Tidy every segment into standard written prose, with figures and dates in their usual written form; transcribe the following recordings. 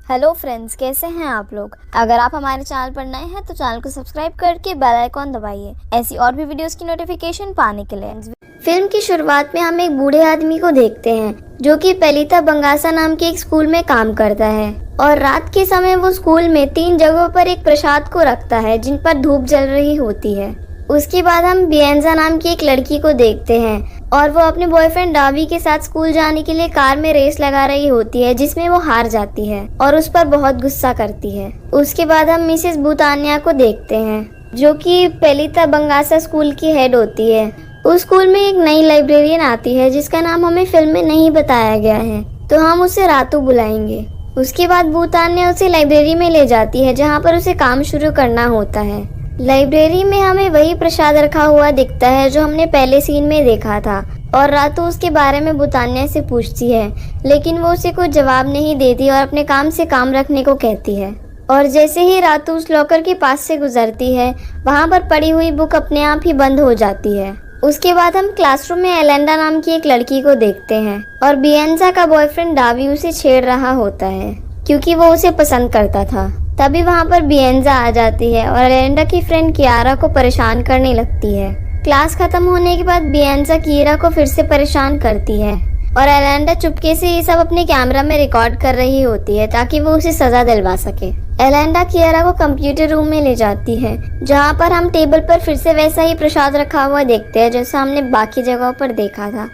Hello friends, कैसे हैं आप लोग। अगर आप हमारे चैनल पर नए हैं तो चैनल को सब्सक्राइब करके बेल आइकॉन दबाइए ऐसी और भी वीडियोस की नोटिफिकेशन पाने के लिए। फिल्म की शुरुआत में हम एक बूढ़े आदमी को देखते हैं जो कि पेलिता बंगासा नाम के एक स्कूल में काम करता है और रात के समय वो स्कूल में 3 जगहों पर एक प्रसाद को रखता है जिन पर धूप जल रही होती है। उसके बाद हम बियंजा नाम की एक लड़की को देखते हैं और वो अपने बॉयफ्रेंड डावी के साथ स्कूल जाने के लिए कार में रेस लगा रही होती है जिसमें वो हार जाती है और उस पर बहुत गुस्सा करती है। उसके बाद हम मिसेस बुतानिया को देखते हैं जो कि पेलिता बंगासा स्कूल की हेड होती है। उस स्कूल में एक नई लाइब्रेरियन आती है जिसका नाम हमें फिल्म में नहीं बताया गया है, तो हम उसे रातू बुलाएंगे। उसके बाद बुतानिया उसे लाइब्रेरी में ले जाती है जहाँ पर उसे काम शुरू करना होता है। लाइब्रेरी में हमें वही प्रसाद रखा हुआ दिखता है जो हमने पहले सीन में देखा था और रातू उसके बारे में बुतानिया से पूछती है, लेकिन वो उसे कोई जवाब नहीं देती और अपने काम से काम रखने को कहती है। और जैसे ही रातू उस लॉकर के पास से गुजरती है वहाँ पर पड़ी हुई बुक अपने आप ही बंद हो जाती है। उसके बाद हम क्लासरूम में एलेंडा नाम की एक लड़की को देखते हैं और बियंजा का बॉयफ्रेंड डावी उसे छेड़ रहा होता है क्योंकि वो उसे पसंद करता था। तभी वहाँ पर बियंजा आ जाती है और एलेंडा की फ्रेंड कियारा को परेशान करने लगती है। क्लास खत्म होने के बाद बियंजा कियारा को फिर से परेशान करती है और एलेंडा चुपके से ये सब अपने कैमरा में रिकॉर्ड कर रही होती है ताकि वो उसे सजा दिलवा सके। एलेंडा कियारा को कंप्यूटर रूम में ले जाती है जहाँ पर हम टेबल पर फिर से वैसा ही प्रसाद रखा हुआ देखते हैं जैसा हमने बाकी जगहों पर देखा था।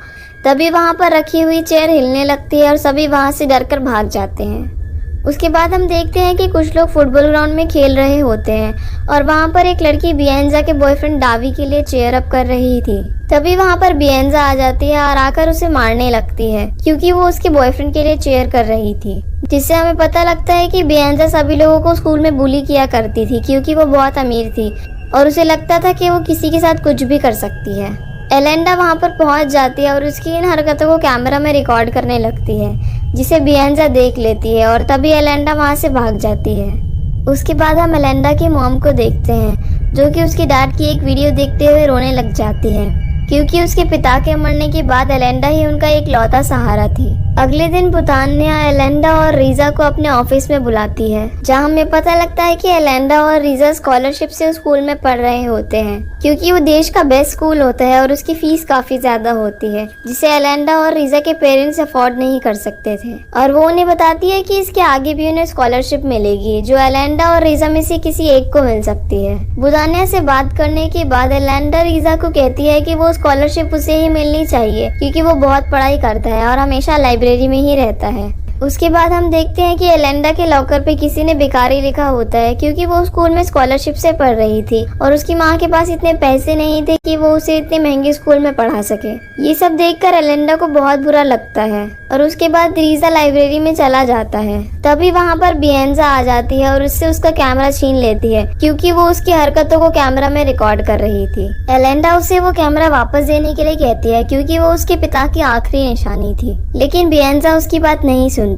तभी वहाँ पर रखी हुई चेयर हिलने लगती है और सभी वहाँ से डरकर भाग जाते हैं। उसके बाद हम देखते हैं कि कुछ लोग फुटबॉल ग्राउंड में खेल रहे होते हैं और वहाँ पर एक लड़की बियंजा के बॉयफ्रेंड डावी के लिए चेयर अप कर रही थी। तभी वहाँ पर बियंजा आ जाती है और आकर उसे मारने लगती है क्योंकि वो उसके बॉयफ्रेंड के लिए चेयर कर रही थी, जिससे हमें पता लगता है कि बियंजा सभी लोगों को स्कूल में बुली किया करती थी क्योंकि वो बहुत अमीर थी और उसे लगता था कि वो किसी के साथ कुछ भी कर सकती है। एलेंडा वहाँ पर पहुँच जाती है और उसकी इन हरकतों को कैमरा में रिकॉर्ड करने लगती है जिसे बियंजा देख लेती है और तभी एलेंडा वहाँ से भाग जाती है। उसके बाद हम एलेंडा की मॉम को देखते हैं जो कि उसकी डैड की एक वीडियो देखते हुए रोने लग जाती है क्योंकि उसके पिता के मरने के बाद एलेंडा ही उनका एक लौता सहारा थी। अगले दिन बुतानिया एलेंडा और रीजा को अपने ऑफिस में बुलाती है जहां हमें पता लगता है कि एलेंडा और रीजा स्कॉलरशिप से स्कूल में पढ़ रहे होते हैं क्योंकि वो देश का बेस्ट स्कूल होता है और उसकी फीस काफी ज्यादा होती है जिसे एलेंडा और रीजा के पेरेंट्स अफोर्ड नहीं कर सकते थे। और वो उन्हें बताती है कि इसके आगे भी उन्हें स्कॉलरशिप मिलेगी जो एलेंडा और रीजा में से किसी एक को मिल सकती है। बुतानिया से बात करने के बाद एलेंडा रीजा को कहती है कि वो स्कॉलरशिप उसे ही मिलनी चाहिए क्योंकि वो बहुत पढ़ाई करता है और हमेशा लाइब्रेरी में ही रहता है। उसके बाद हम देखते हैं कि एलेंडा के लॉकर पे किसी ने बेकारी लिखा होता है क्योंकि वो स्कूल में स्कॉलरशिप से पढ़ रही थी और उसकी माँ के पास इतने पैसे नहीं थे कि वो उसे इतने महंगे स्कूल में पढ़ा सके। ये सब देखकर एलेंडा को बहुत बुरा लगता है और उसके बाद रीजा लाइब्रेरी में चला जाता है। तभी वहाँ पर बियंजा आ जाती है और उससे उसका कैमरा छीन लेती है क्योंकि वो उसकी हरकतों को कैमरा में रिकॉर्ड कर रही थी। एलेंडा उसे वो कैमरा वापस देने के लिए कहती है क्योंकि वो उसके पिता की आखिरी निशानी थी, लेकिन बियंजा उसकी बात नहीं सुनती।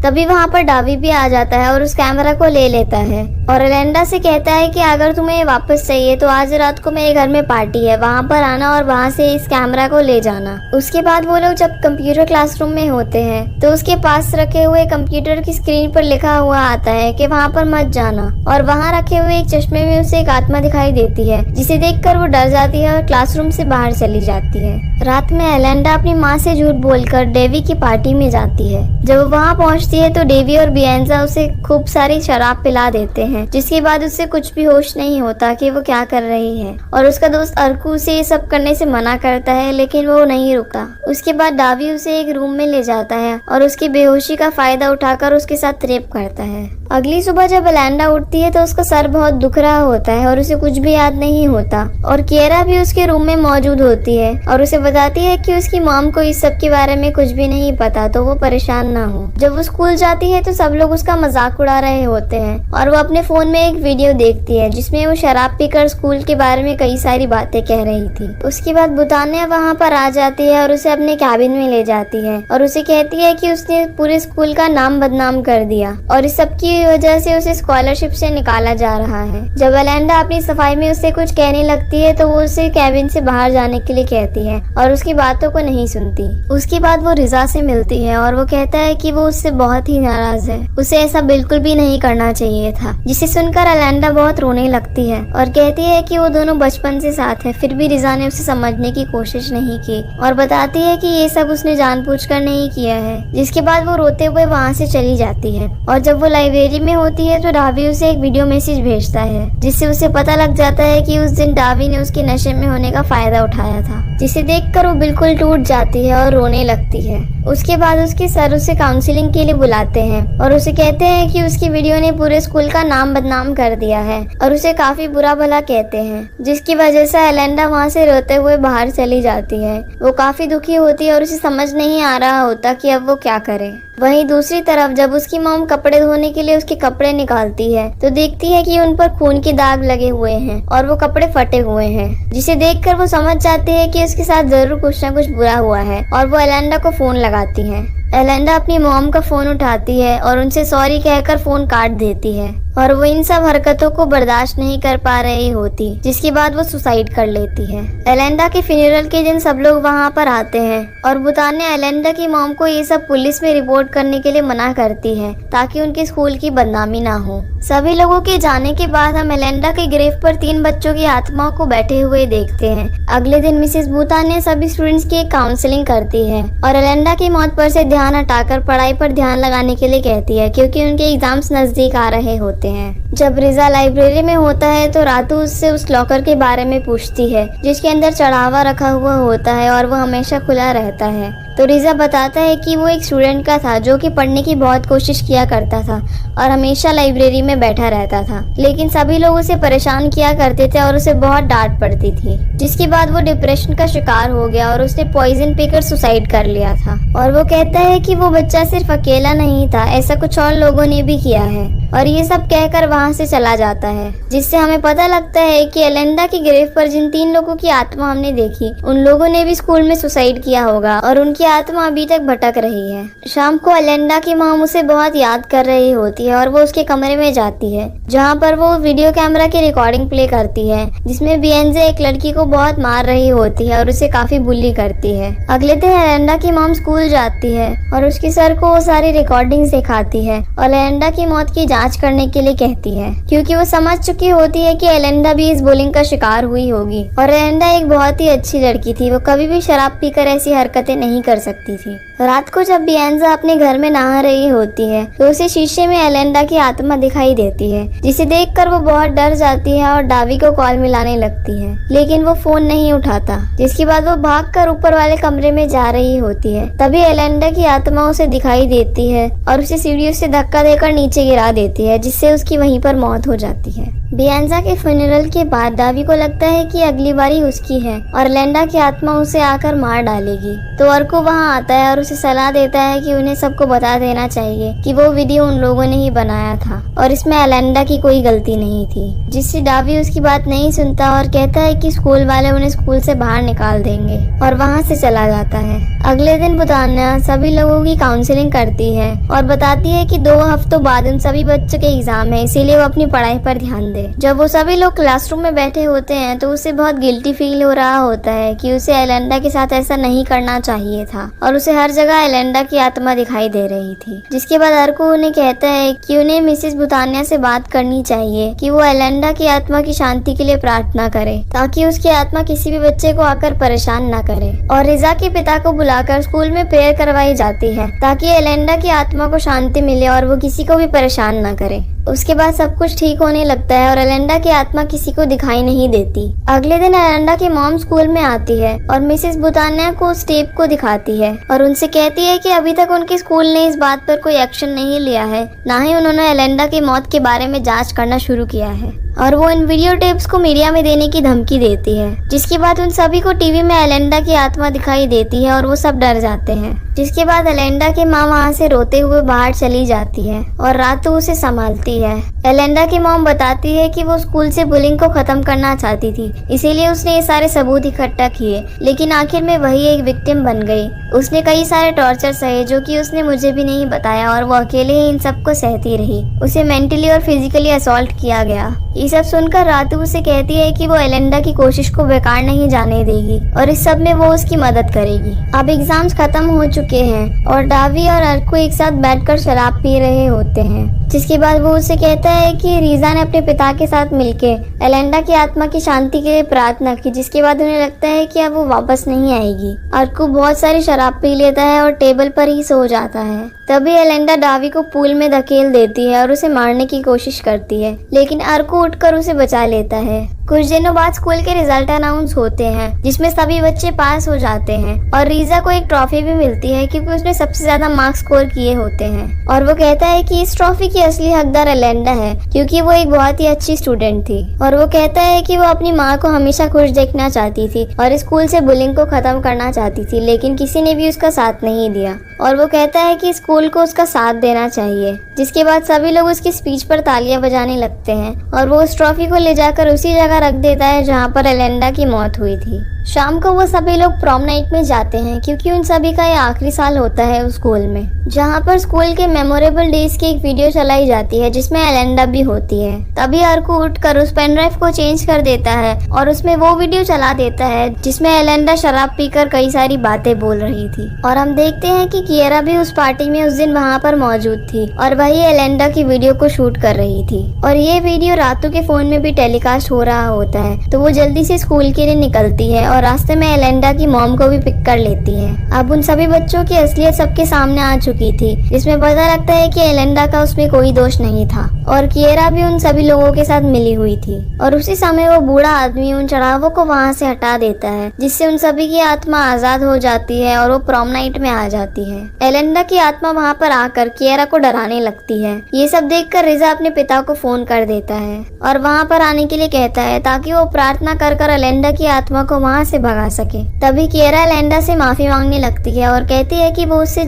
तभी वहाँ पर डावी भी आ जाता है और उस कैमरा को ले लेता है और एलेंडा से कहता है कि अगर तुम्हें वापस चाहिए तो आज रात को मेरे घर में पार्टी है, वहाँ पर आना और वहाँ से इस कैमरा को ले जाना। उसके बाद वो लोग जब कंप्यूटर क्लासरूम में होते हैं तो उसके पास रखे हुए कंप्यूटर की स्क्रीन पर लिखा हुआ आता है कि वहाँ पर मत जाना और वहाँ रखे हुए एक चश्मे में उसे एक आत्मा दिखाई देती है जिसे देखकर वो डर जाती है और क्लासरूम से बाहर चली जाती है। रात में एलेंडा अपनी माँ से झूठ बोलकर डेवी की पार्टी में जाती है। जब वो वहाँ पहुँचती है तो डेवी और बियंजा उसे खूब सारी शराब पिला देते हैं जिसके बाद उससे कुछ भी होश नहीं होता कि वो क्या कर रही है और उसका दोस्त अर्कू उसे ये सब करने से मना करता है लेकिन वो नहीं रुका। उसके बाद डावी उसे एक रूम में ले जाता है और उसकी बेहोशी का फायदा उठाकर उसके साथ रेप करता है। अगली सुबह जब एलेंडा उठती है तो उसका सर बहुत दुख रहा होता है और उसे कुछ भी याद नहीं होता और कियारा भी उसके रूम में मौजूद होती है और उसे बताती है कि उसकी मॉम को इस सब के बारे में कुछ भी नहीं पता तो वो परेशान ना हो। जब वो स्कूल जाती है तो सब लोग उसका मजाक उड़ा रहे होते हैं और वो अपने फोन में एक वीडियो देखती है जिसमें वो शराब पीकर स्कूल के बारे में कई सारी बातें कह रही थी। उसके बाद बुतानिया वहाँ पर आ जाती है और उसे अपने कैबिन में ले जाती है और उसे कहती है कि उसने पूरे स्कूल का नाम बदनाम कर दिया और इस सब की की वजह से उसे स्कॉलरशिप से निकाला जा रहा है। जब एलेंडा अपनी सफाई में उससे कुछ कहने लगती है तो वो उसे कैबिन से बाहर जाने के लिए कहती है और उसकी बातों को नहीं सुनती। उसके बाद वो रिजा से मिलती है और वो कहता है कि वो उससे बहुत ही नाराज है, उसे ऐसा बिल्कुल भी नहीं करना चाहिए था। जिसे सुनकर एलेंडा बहुत रोने लगती है और कहती है कि वो दोनों बचपन से साथ है, फिर भी रिजा ने उसे समझने की कोशिश नहीं की और बताती है कि ये सब उसने जानबूझकर नहीं किया है। जिसके बाद वो रोते हुए वहाँ से चली जाती है और जब वो लाइब्रेरी में होती है तो डावी उसे एक वीडियो मैसेज भेजता है, जिससे उसे पता लग जाता है कि उस दिन डावी ने उसके नशे में होने का फायदा उठाया था। जिसे देखकर वो बिल्कुल टूट जाती है और रोने लगती है। उसके बाद उसके सर उसे काउंसलिंग के लिए बुलाते हैं और उसे कहते हैं कि उसकी वीडियो ने पूरे स्कूल का नाम बदनाम कर दिया है और उसे काफी बुरा भला कहते हैं, जिसकी वजह से एलेंडा वहाँ से रोते हुए बाहर चली जाती है। वो काफी दुखी होती है और उसे समझ नहीं आ रहा होता कि अब वो क्या करे। वहीं दूसरी तरफ जब उसकी मॉम कपड़े धोने के लिए उसके कपड़े निकालती है तो देखती है कि उन पर खून के दाग लगे हुए हैं और वो कपड़े फटे हुए हैं, जिसे देखकर वो समझ जाती है कि उसके साथ जरूर कुछ न कुछ बुरा हुआ है और वो एलेंडा को फोन लगाती है। एलेंडा अपनी मॉम का फोन उठाती है और उनसे सॉरी कहकर फोन काट देती है और वो इन सब हरकतों को बर्दाश्त नहीं कर पा रही होती, जिसके बाद वो सुसाइड कर लेती है। एलेंडा के फ्यूनरल के दिन सब लोग वहाँ पर आते हैं और बुतान्या एलेंडा की मॉम को ये सब पुलिस में रिपोर्ट करने के लिए मना करती है ताकि उनके स्कूल की बदनामी ना हो। सभी लोगों के जाने के बाद हम एलेंडा के ग्रेव पर 3 बच्चों की आत्माओं को बैठे हुए देखते हैं। अगले दिन मिसेस बुतान्या सभी स्टूडेंट्स की काउंसलिंग करती है और एलेंडा की मौत पर से ध्यान हटाकर पढ़ाई पर ध्यान लगाने के लिए कहती है, क्योंकि उनके एग्जाम्स नजदीक आ रहे होते हैं। जब रिजा लाइब्रेरी में होता है तो रातू उससे उस लॉकर के बारे में पूछती है जिसके अंदर चढ़ावा रखा हुआ होता है और वो हमेशा खुला रहता है। तो रिजा बताता है कि वो एक स्टूडेंट का था जो कि पढ़ने की बहुत कोशिश किया करता था और हमेशा लाइब्रेरी में बैठा रहता था, लेकिन सभी लोग उसे परेशान किया करते थे और उसे बहुत डांट पड़ती थी, जिसके बाद वो डिप्रेशन का शिकार हो गया और उसने पॉइजन पीकर सुसाइड कर लिया था। और वो कहता है कि वो बच्चा सिर्फ अकेला नहीं था, ऐसा कुछ और लोगों ने भी किया है और ये सब कहकर वहाँ से चला जाता है, जिससे हमें पता लगता है कि एलेंडा की ग्रेव पर जिन 3 लोगों की आत्मा हमने देखी उन लोगों ने भी स्कूल में सुसाइड किया होगा और उनकी आत्मा अभी तक भटक रही है। शाम को एलेंडा की माँ उसे बहुत याद कर रही होती है और वो उसके कमरे में जाती है जहाँ पर वो वीडियो कैमरा की रिकॉर्डिंग प्ले करती है जिसमें बियंजे एक लड़की को बहुत मार रही होती है और उसे काफी बुली करती है। अगले दिन एलेंडा की मॉम स्कूल जाती है और उसके सर को वो सारी रिकॉर्डिंग दिखाती है और एलेंडा की मौत की जांच करने के लिए कहती है, क्योंकि वो समझ चुकी होती है कि एलेंडा भी इस बुलिंग का शिकार हुई होगी और एलेंडा एक बहुत ही अच्छी लड़की थी, वो कभी भी शराब पीकर ऐसी हरकतें नहीं कर सकती थी। रात को जब बियंजा अपने घर में नहा रही होती है तो उसे शीशे में एलेंडा की आत्मा दिखाई देती है, जिसे देखकर वो बहुत डर जाती है और डावी को कॉल मिलाने लगती है, लेकिन वो फोन नहीं उठाता। जिसके बाद वो भागकर ऊपर वाले कमरे में जा रही होती है। तभी एलेंडा की आत्मा उसे दिखाई देती है और उसे सीढ़ियों से धक्का देकर नीचे गिरा देती है, जिससे उसकी वहीं पर मौत हो जाती है। बियंजा के फ्यूनरल के बाद डावी को लगता है कि अगली बारी उसकी है और एलेंडा की आत्मा उसे आकर मार डालेगी। तो अर्को वहाँ आता है और उसे सलाह देता है कि उन्हें सबको बता देना चाहिए कि वो वीडियो उन लोगों ने ही बनाया था और इसमें एलेंडा की कोई गलती नहीं थी, जिससे डावी उसकी बात नहीं सुनता और कहता है कि स्कूल वाले उन्हें स्कूल से बाहर निकाल देंगे और वहाँ से चला जाता है। अगले दिन बुतान्या सभी लोगों की काउंसलिंग करती है और बताती है कि 2 हफ्तों बाद उन सभी बच्चों के एग्जाम है, इसीलिए वो अपनी पढ़ाई पर ध्यान दे। जब वो सभी लोग क्लासरूम में बैठे होते हैं तो उसे बहुत गिल्टी फील हो रहा होता है कि उसे एलेंडा के साथ ऐसा नहीं करना चाहिए था और उसे हर जगह एलेंडा की आत्मा दिखाई दे रही थी। जिसके बाद अर्को उन्हें कहता है कि उन्हें मिसेस बुतान्या से बात करनी चाहिए कि वो एलेंडा की आत्मा की शांति के लिए प्रार्थना करे ताकि उसकी आत्मा किसी भी बच्चे को आकर परेशान न करे। और रिजा के पिता को बुलाकर स्कूल में प्रेयर करवाई जाती है ताकि एलेंडा की आत्मा को शांति मिले और वो किसी को भी परेशान न करे। उसके बाद सब कुछ ठीक होने लगता है और एलेंडा की आत्मा किसी को दिखाई नहीं देती। अगले दिन एलेंडा की मॉम स्कूल में आती है और मिसेस बुतान्या को उस टेप को दिखाती है और उनसे कहती है कि अभी तक उनके स्कूल ने इस बात पर कोई एक्शन नहीं लिया है, ना ही उन्होंने एलेंडा की मौत के बारे में जांच करना शुरू किया है। और वो इन वीडियो टेप्स को मीडिया में देने की धमकी देती है, जिसके बाद उन सभी को टीवी में एलेंडा की आत्मा दिखाई देती है और वो सब डर जाते हैं। जिसके बाद एलेंडा की माँ वहाँ से रोते हुए बाहर चली जाती है और रातू उसे संभालती है। एलेंडा की मॉम बताती है कि वो स्कूल से बुलिंग को खत्म करना चाहती थी, इसीलिए उसने ये सारे सबूत इकट्ठा किए, लेकिन आखिर में वही एक विक्टिम बन गई। उसने कई सारे टॉर्चर सहे जो कि उसने मुझे भी नहीं बताया और वो अकेले ही इन सबको सहती रही। उसे मेंटली और फिजिकली असॉल्ट किया गया। ये सब सुनकर रातू उसे कहती है कि वो एलेंडा की कोशिश को बेकार नहीं जाने देगी और इस सब में वो उसकी मदद करेगी। अब एग्जाम्स खत्म हो चुके हैं और डावी और अर्को एक साथ बैठकर शराब पी रहे होते हैं, जिसके बाद वो उसे कहता है कि रीजा ने अपने पिता के साथ मिलके एलेंडा की आत्मा की शांति के लिए प्रार्थना की, जिसके बाद उन्हें लगता है कि अब वो वापस नहीं आएगी। अर्को बहुत सारी शराब पी लेता है और टेबल पर ही सो जाता है। तभी एलेंडा डावी को पूल में धकेल देती है और उसे मारने की कोशिश करती है, लेकिन अर्को उठकर उसे बचा लेता है। कुछ दिनों बाद स्कूल के रिजल्ट अनाउंस होते हैं, जिसमें सभी बच्चे पास हो जाते हैं और रीजा को एक ट्रॉफी भी मिलती है क्योंकि उसने सबसे ज्यादा मार्क्स स्कोर किए होते हैं। और वो कहता है कि इस ट्रॉफी की असली हकदार एलेंडा है क्योंकि वो एक बहुत ही अच्छी स्टूडेंट थी। और वो कहता है कि वो अपनी माँ को हमेशा खुश देखना चाहती थी और स्कूल से बुलिंग को खत्म करना चाहती थी, लेकिन किसी ने भी उसका साथ नहीं दिया। और वो कहता है कि स्कूल को उसका साथ देना चाहिए। जिसके बाद सभी लोग उसकी स्पीच पर तालियां बजाने लगते हैं और वो उस ट्रॉफी को ले जाकर उसी जगह रख देता है जहाँ पर एलेंडा की मौत हुई थी। शाम को वो सभी लोग प्रॉम नाइट में जाते हैं क्योंकि उन सभी का ये आखिरी साल होता है उस स्कूल में, जहाँ पर स्कूल के मेमोरेबल डेज की एक वीडियो चलाई जाती है जिसमें एलेंडा भी होती है। तभी अर्को उठकर उस पेन ड्राइव को चेंज कर देता है और उसमें वो वीडियो चला देता है जिसमें एलेंडा शराब पीकर कई सारी बातें बोल रही थी। और हम देखते हैं कि किएरा भी उस पार्टी में उस दिन वहाँ पर मौजूद थी और वही एलेंडा की वीडियो को शूट कर रही थी। और ये वीडियो रातू के फोन में भी टेलीकास्ट हो रहा होता है, तो वो जल्दी से स्कूल के लिए निकलती है और रास्ते में एलेंडा की मॉम को भी पिक कर लेती है। अब उन सभी बच्चों की असलियत सबके सामने आ चुकी थी, जिसमें पता लगता है कि एलेंडा का उसमें कोई दोष नहीं था और किएरा भी उन सभी लोगों के साथ मिली हुई थी। और उसी समय वो बूढ़ा आदमी उन चढ़ावों को वहाँ से हटा देता है, जिससे उन सभी की आत्मा आजाद हो जाती है और वो प्रॉम नाइट में आ जाती है। एलेंडा की आत्मा वहाँ पर आकर किएरा को डराने लगती है। ये सब देखकर रिजा अपने पिता को फोन कर देता है और वहाँ पर आने के लिए कहता है ताकि वो प्रार्थना कर एलेंडा की आत्मा को वहाँ से भगा सके। तभी किएरा एलेंडा से माफी मांगने लगती है और कहती है कि वो उससे